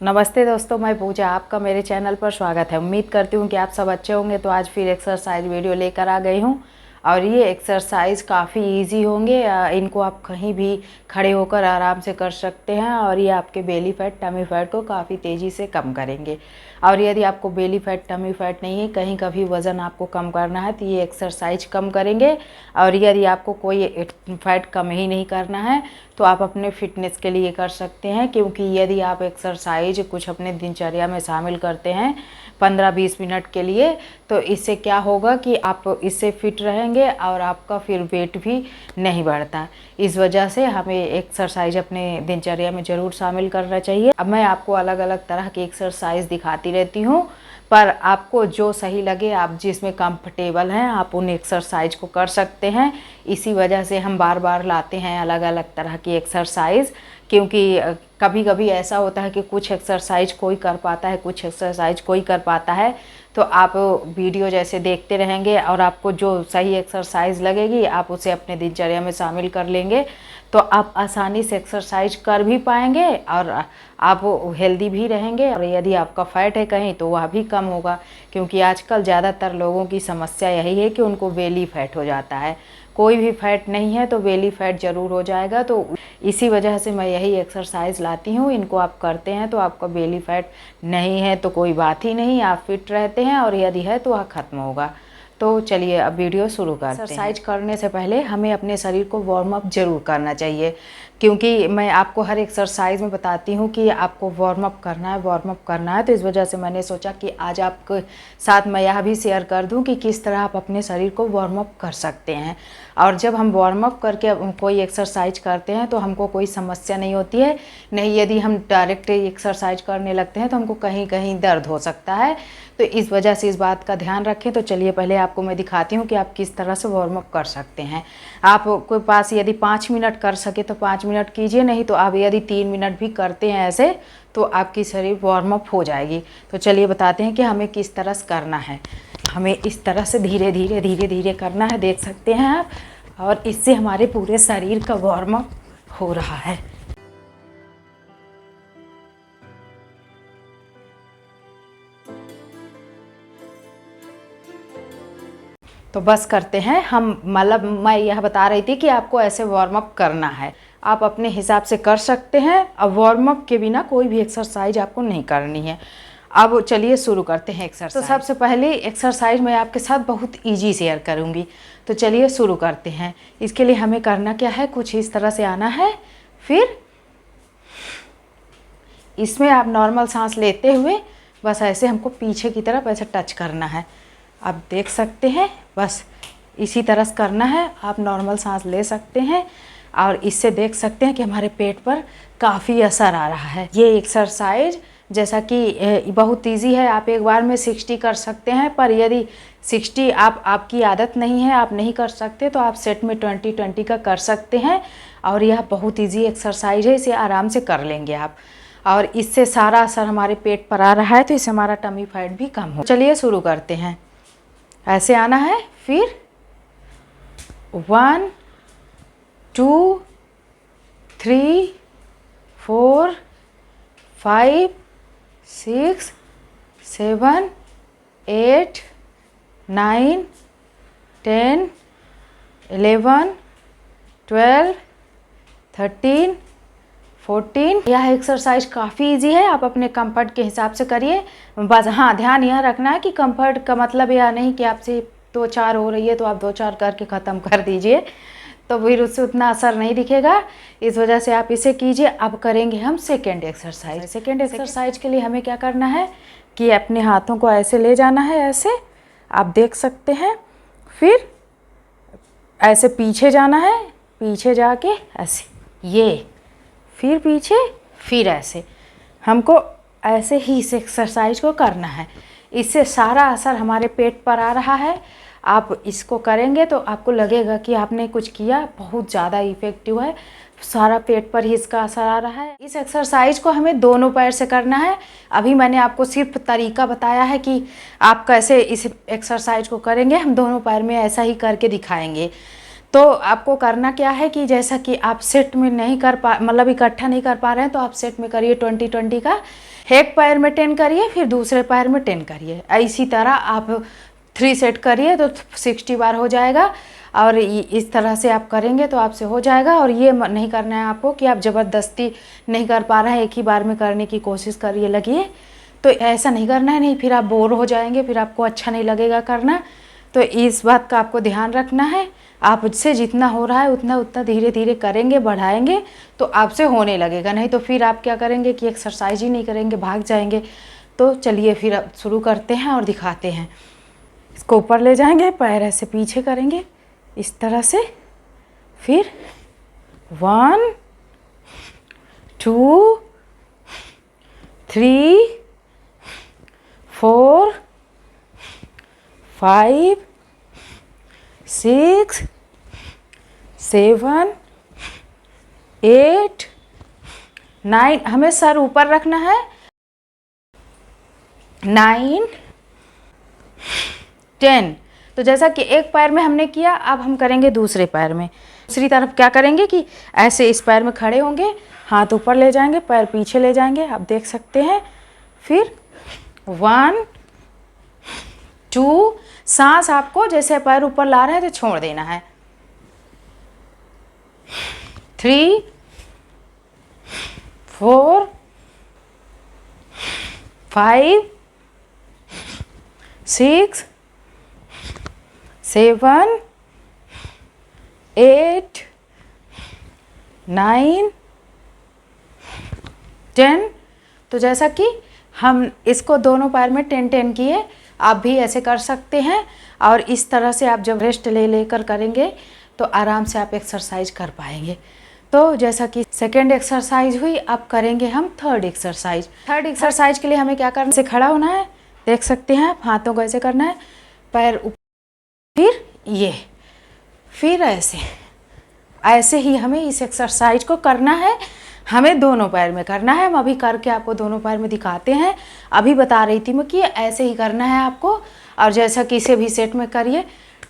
नमस्ते दोस्तों, मैं पूजा, आपका मेरे चैनल पर स्वागत है। उम्मीद करती हूँ कि आप सब अच्छे होंगे। तो आज फिर एक्सरसाइज वीडियो लेकर आ गई हूँ और ये एक्सरसाइज काफ़ी इजी होंगे। इनको आप कहीं भी खड़े होकर आराम से कर सकते हैं और ये आपके बेली फैट, टमी फैट को काफ़ी तेज़ी से कम करेंगे। और यदि आपको बेली फैट, टमी फैट नहीं है, कहीं का भी वज़न आपको कम करना है तो ये एक्सरसाइज कम करेंगे। और यदि आपको कोई फैट कम ही नहीं करना है तो आप अपने फिटनेस के लिए कर सकते हैं, क्योंकि यदि आप एक्सरसाइज कुछ अपने दिनचर्या में शामिल करते हैं 15-20 मिनट के लिए, तो इससे क्या होगा कि आप इससे फिट रहेंगे और आपका फिर वेट भी नहीं बढ़ता। इस वजह से हमें एक्सरसाइज अपने दिनचर्या में ज़रूर शामिल करना चाहिए। अब मैं आपको अलग अलग तरह की एक्सरसाइज दिखाती रहती हूँ, पर आपको जो सही लगे, आप जिसमें कंफर्टेबल हैं, आप उन एक्सरसाइज को कर सकते हैं। इसी वजह से हम बार बार लाते हैं अलग अलग तरह की एक्सरसाइज, क्योंकि कभी कभी ऐसा होता है कि कुछ एक्सरसाइज कोई कर पाता है, कुछ एक्सरसाइज कोई कर पाता है। तो आप वीडियो जैसे देखते रहेंगे और आपको जो सही एक्सरसाइज लगेगी आप उसे अपने दिनचर्या में शामिल कर लेंगे, तो आप आसानी से एक्सरसाइज कर भी पाएंगे और आप हेल्दी भी रहेंगे। और यदि आपका फैट है कहीं तो वह भी कम होगा, क्योंकि आजकल ज़्यादातर लोगों की समस्या यही है कि उनको बेली फैट हो जाता है। कोई भी फैट नहीं है तो बेली फैट ज़रूर हो जाएगा। तो इसी वजह से मैं यही एक्सरसाइज लाती हूँ। इनको आप करते हैं तो आपका बेली फैट नहीं है तो कोई बात ही नहीं, आप फिट रहते हैं, और यदि है तो वह ख़त्म होगा। तो चलिए अब वीडियो शुरू करते हैं। एक्सरसाइज करने से पहले हमें अपने शरीर को वार्म अप ज़रूर करना चाहिए, क्योंकि मैं आपको हर एक्सरसाइज में बताती हूँ कि आपको वार्म अप करना है, वार्म अप करना है। तो इस वजह से मैंने सोचा कि आज आपके साथ मैं यह भी शेयर कर दूँ कि किस तरह आप अपने शरीर को वार्म अप कर सकते हैं। और जब हम वार्म अप करके कोई एक्सरसाइज करते हैं तो हमको कोई समस्या नहीं होती है। नहीं, यदि हम डायरेक्ट एक्सरसाइज करने लगते हैं तो हमको कहीं कहीं दर्द हो सकता है। तो इस वजह से इस बात का ध्यान रखें। तो चलिए पहले आपको मैं दिखाती हूँ कि आप किस तरह से वार्म अप कर सकते हैं। आपके पास यदि 5 मिनट कर सके तो 5 मिनट कीजिए, नहीं तो आप यदि 3 मिनट भी करते हैं ऐसे तो आपकी शरीर वार्म अप हो जाएगी। तो चलिए बताते हैं कि हमें किस तरह से करना है। हमें इस तरह से धीरे धीरे धीरे धीरे करना है, देख सकते हैं आप, और इससे हमारे पूरे शरीर का वार्म अप हो रहा है। तो बस करते हैं हम, मतलब मैं यह बता रही थी कि आपको ऐसे वार्म अप करना है। आप अपने हिसाब से कर सकते हैं। अब वार्म अप के बिना कोई भी एक्सरसाइज आपको नहीं करनी है। अब चलिए शुरू करते हैं एक्सरसाइज। तो सबसे पहले एक्सरसाइज मैं आपके साथ बहुत इजी शेयर करूंगी। तो चलिए शुरू करते हैं। इसके लिए हमें करना क्या है, कुछ इस तरह से आना है। फिर इसमें आप नॉर्मल सांस लेते हुए बस ऐसे हमको पीछे की तरफ ऐसे टच करना है। आप देख सकते हैं, बस इसी तरह से करना है। आप नॉर्मल सांस ले सकते हैं और इससे देख सकते हैं कि हमारे पेट पर काफ़ी असर आ रहा है। ये एक्सरसाइज जैसा कि बहुत इजी है, आप एक बार में 60 कर सकते हैं। पर यदि 60 आपकी आदत नहीं है, आप नहीं कर सकते, तो आप सेट में 20-20 का कर सकते हैं। और यह बहुत इजी एक्सरसाइज है, इसे आराम से कर लेंगे आप। और इससे सारा असर हमारे पेट पर आ रहा है, तो इससे हमारा टमी फैट भी कम हो। चलिए शुरू करते हैं। ऐसे आना है। फिर 1 2 3 4 5 6 7 8 9 10 11 12 13 14। यह एक्सरसाइज काफ़ी इजी है, आप अपने कंफर्ट के हिसाब से करिए। बस हाँ, ध्यान यह रखना है कि कंफर्ट का मतलब यह नहीं कि आपसे 2-4 हो रही है तो आप 2-4 करके ख़त्म कर दीजिए, तो फिर उससे उतना असर नहीं दिखेगा। इस वजह से आप इसे कीजिए। अब करेंगे हम सेकेंड एक्सरसाइज। सेकेंड एक्सरसाइज के लिए हमें क्या करना है कि अपने हाथों को ऐसे ले जाना है, ऐसे आप देख सकते हैं। फिर ऐसे पीछे जाना है, पीछे जाके ऐसे, ये फिर पीछे, फिर ऐसे। हमको ऐसे ही इस एक्सरसाइज को करना है। इससे सारा असर हमारे पेट पर आ रहा है। आप इसको करेंगे तो आपको लगेगा कि आपने कुछ किया, बहुत ज़्यादा इफ़ेक्टिव है। सारा पेट पर ही इसका असर आ रहा है। इस एक्सरसाइज को हमें दोनों पैर से करना है। अभी मैंने आपको सिर्फ तरीका बताया है कि आप कैसे इस एक्सरसाइज को करेंगे। हम दोनों पैर में ऐसा ही करके दिखाएंगे। तो आपको करना क्या है कि जैसा कि आप सेट में नहीं कर पा मतलब इकट्ठा नहीं कर पा रहे हैं तो आप सेट में करिए 20-20 का। एक पैर में 10 करिए, फिर दूसरे पैर में 10 करिए। इसी तरह आप 3 सेट करिए तो 60 बार हो जाएगा। और इस तरह से आप करेंगे तो आपसे हो जाएगा। और ये नहीं करना है आपको कि आप ज़बरदस्ती नहीं कर पा रहे हैं, एक ही बार में करने की कोशिश करिए, लगिए। तो ऐसा नहीं करना है, नहीं फिर आप बोर हो जाएंगे, फिर आपको अच्छा नहीं लगेगा करना। तो इस बात का आपको ध्यान रखना है। आपसे जितना हो रहा है उतना उतना धीरे धीरे करेंगे, बढ़ाएंगे तो आपसे होने लगेगा। नहीं तो फिर आप क्या करेंगे कि एक्सरसाइज ही नहीं करेंगे, भाग जाएंगे। तो चलिए फिर अब शुरू करते हैं और दिखाते हैं। इसको ऊपर ले जाएंगे, पैर ऐसे पीछे करेंगे इस तरह से। फिर 1 2 3 4 5 6 7 8 9, हमें सर ऊपर रखना है। 9 10। तो जैसा कि एक पैर में हमने किया, अब हम करेंगे दूसरे पैर में। दूसरी तरफ क्या करेंगे कि ऐसे इस पैर में खड़े होंगे, हाथ ऊपर ले जाएंगे, पैर पीछे ले जाएंगे, आप देख सकते हैं। फिर 1 2, सांस आपको जैसे पैर ऊपर ला रहे हैं तो छोड़ देना है। 3 4 5 6 7 8 9 10। तो जैसा कि हम इसको दोनों पैर में 10-10 किए, आप भी ऐसे कर सकते हैं। और इस तरह से आप जब रेस्ट ले लेकर करेंगे तो आराम से आप एक्सरसाइज कर पाएंगे। तो जैसा कि सेकेंड एक्सरसाइज हुई, अब करेंगे हम थर्ड एक्सरसाइज। थर्ड एक्सरसाइज के लिए हमें क्या करना है, खड़ा होना है, देख सकते हैं आप, हाथों को ऐसे करना है, पैर ऊपर, फिर ये, फिर ऐसे ऐसे ही हमें इस एक्सरसाइज को करना है। हमें दोनों पैर में करना है। हम अभी करके आपको दोनों पैर में दिखाते हैं। अभी बता रही थी मैं कि ऐसे ही करना है आपको। और जैसा कि इसे भी सेट में करिए,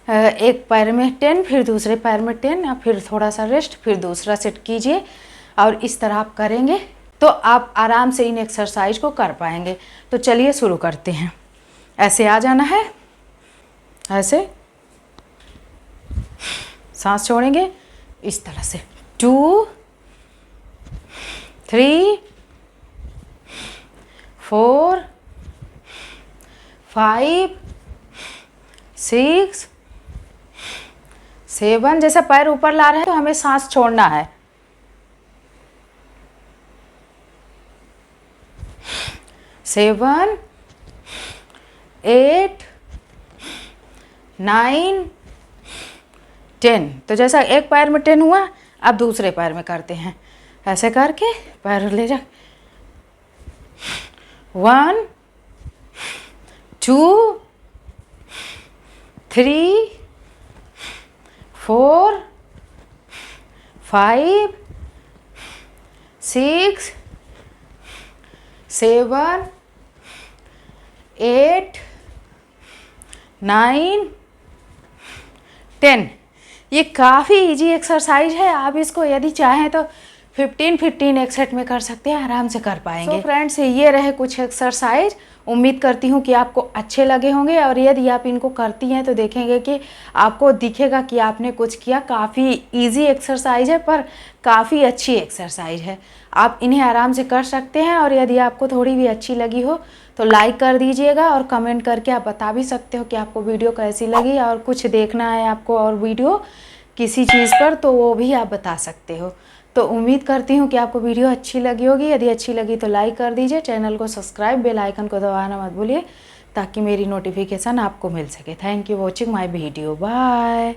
एक पैर में 10, फिर दूसरे पैर में 10, फिर थोड़ा सा रेस्ट, फिर दूसरा सेट कीजिए। और इस तरह आप करेंगे तो आप आराम से इन एक्सरसाइज को कर पाएंगे। तो चलिए शुरू करते हैं। ऐसे आ जाना है, ऐसे सांस छोड़ेंगे इस तरह से। 2 3 4 5 6 7। जैसे पैर ऊपर ला रहे हैं तो हमें सांस छोड़ना है। 7 8 9 10। तो जैसा एक पैर में 10 हुआ, अब दूसरे पैर में करते हैं। ऐसे करके पैर ले जा, 1 2 3 4 5 6 7 8 9 10। ये काफ़ी इजी एक्सरसाइज है। आप इसको यदि चाहें तो 15-15 एक सेट में कर सकते हैं, आराम से कर पाएंगे। तो फ्रेंड्स, ये रहे कुछ एक्सरसाइज। उम्मीद करती हूँ कि आपको अच्छे लगे होंगे। और यदि आप इनको करती हैं तो देखेंगे कि आपको दिखेगा कि आपने कुछ किया। काफ़ी इजी एक्सरसाइज है, पर काफ़ी अच्छी एक्सरसाइज है। आप इन्हें आराम से कर सकते हैं। और यदि आपको थोड़ी भी अच्छी लगी हो तो लाइक कर दीजिएगा, और कमेंट करके आप बता भी सकते हो कि आपको वीडियो कैसी लगी, और कुछ देखना है आपको और वीडियो किसी चीज़ पर, तो वो भी आप बता सकते हो। तो उम्मीद करती हूँ कि आपको वीडियो अच्छी लगी होगी। यदि अच्छी लगी तो लाइक कर दीजिए, चैनल को सब्सक्राइब, बेल आइकन को दबाना मत भूलिए, ताकि मेरी नोटिफिकेशन आपको मिल सके। Thank you watching my video. Bye.